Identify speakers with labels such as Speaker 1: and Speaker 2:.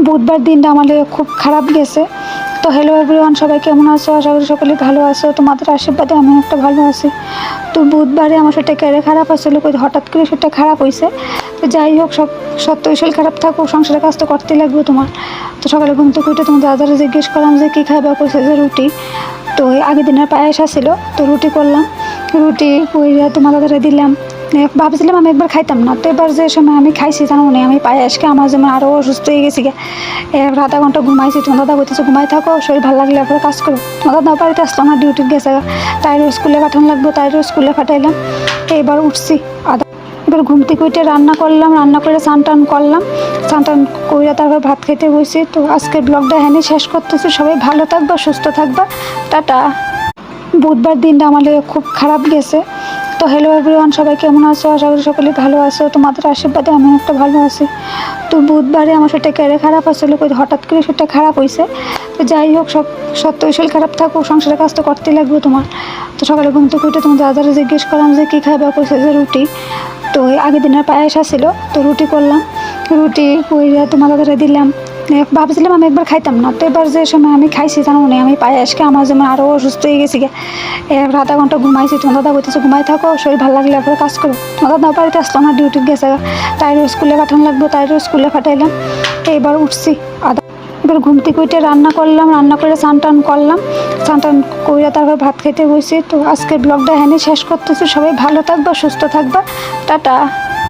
Speaker 1: বুধবার দিনটা আমাদের খুব খারাপ গেছে। তো হ্যালো এভরিওয়ান, সবাই কেমন আছো? আশা করি সকলে ভালো আছো। তোমাদের আশীর্বাদে আমি একটা ভালো আছি। তো বুধবারে আমার শরীরটা কেড়ে খারাপ আসলে, হঠাৎ করে শরীরটা খারাপ হয়েছে। তো যাই হোক, সত্যই শরীর খারাপ থাকুক, সংসারের কাজ তো করতেই লাগবে তোমার। তো সকালে ঘুম থেকে উঠে তোমার দাদারা জিজ্ঞেস করলাম যে কী খাবে, কইছে যে রুটি। তো ওই আগের দিনের পায়েস ছিল, তো রুটি করলাম। রুটি কইরা তোমার দাদারা দিলাম। ভাবছিলাম আমি একবার খাইতাম না, তো এবার যে সময় আমি খাইছি জানো না, আমি পায়েসকে আমার যেমন আরও অসুস্থ হয়ে গেছি। আধা ঘন্টা ঘুমাইছি। তোমার দাদা বলতেছে ঘুমাই থাকো, শরীর ভালো লাগলে এরপরে কাজ করো। তোমার দাদা বাড়িতে আসলো না, ডিউটি গেছে। তাইরও স্কুলে পাঠানো লাগবে, তাইরও স্কুলে পাঠাইলাম। এবার উঠছি এবার ঘুম থেকে উঠে রান্না করলাম, রান্না করে স্নান টান করলাম। স্নান টান করে তারপর ভাত খেতে বসি। তো আজকের ব্লগটা এখানে শেষ করতেছি। সবাই ভালো থাকবা, সুস্থ থাকবা, টাটা। বুধবার দিনটা আমাদের খুব খারাপ গেছে। তো হ্যালো এভরিওয়ান, সবাই কেমন আছো? আশা করি সকলে ভালো আছো। তোমাদের আশীর্বাদে আমি একটা ভালো আছি। তো বুধবারে আমার শরীরটা কেড়ে খারাপ আসলে, হঠাৎ করে শরীরটা খারাপ হয়েছে। তো যাই হোক, সত্যই শরীর খারাপ থাকুক, সংসারের কাজ তো করতেই লাগবে তোমার। তো সকালে ঘুম থেকে উঠে তোমার দাদারা জিজ্ঞেস করলাম যে কী খাবে, কইছে যে রুটি। তো ওই আগের দিনের পায়েস ছিল, তো রুটি করলাম। রুটি কইরা তোমার দাদারা দিলাম। ভাবছিলাম আমি একবার খাইতাম না, তো এবার যে সময় আমি খাইছি জানো না, আমি পায়েসকে আমার যেমন আরও অসুস্থ হয়ে গেছি। আধা ঘন্টা ঘুমাইছি। তোমার দাদা বলতেছে ঘুমাই থাকো, শরীর ভালো লাগলে এরপরে কাজ করো। তোমার দাদা বাড়িতে আসলো না, ডিউটি গেছে। তাইরও স্কুলে পাঠানো লাগবে, তাইরও স্কুলে পাঠাইলাম। এবার উঠছি এবার ঘুম থেকে উঠে রান্না করলাম, রান্না করে স্নান টান করলাম। স্নান টান করে তারপর ভাত খেতে বসি। তো আজকের ব্লগটা এখানে শেষ করতেছি। সবাই ভালো থাকবা, সুস্থ থাকবা, টাটা।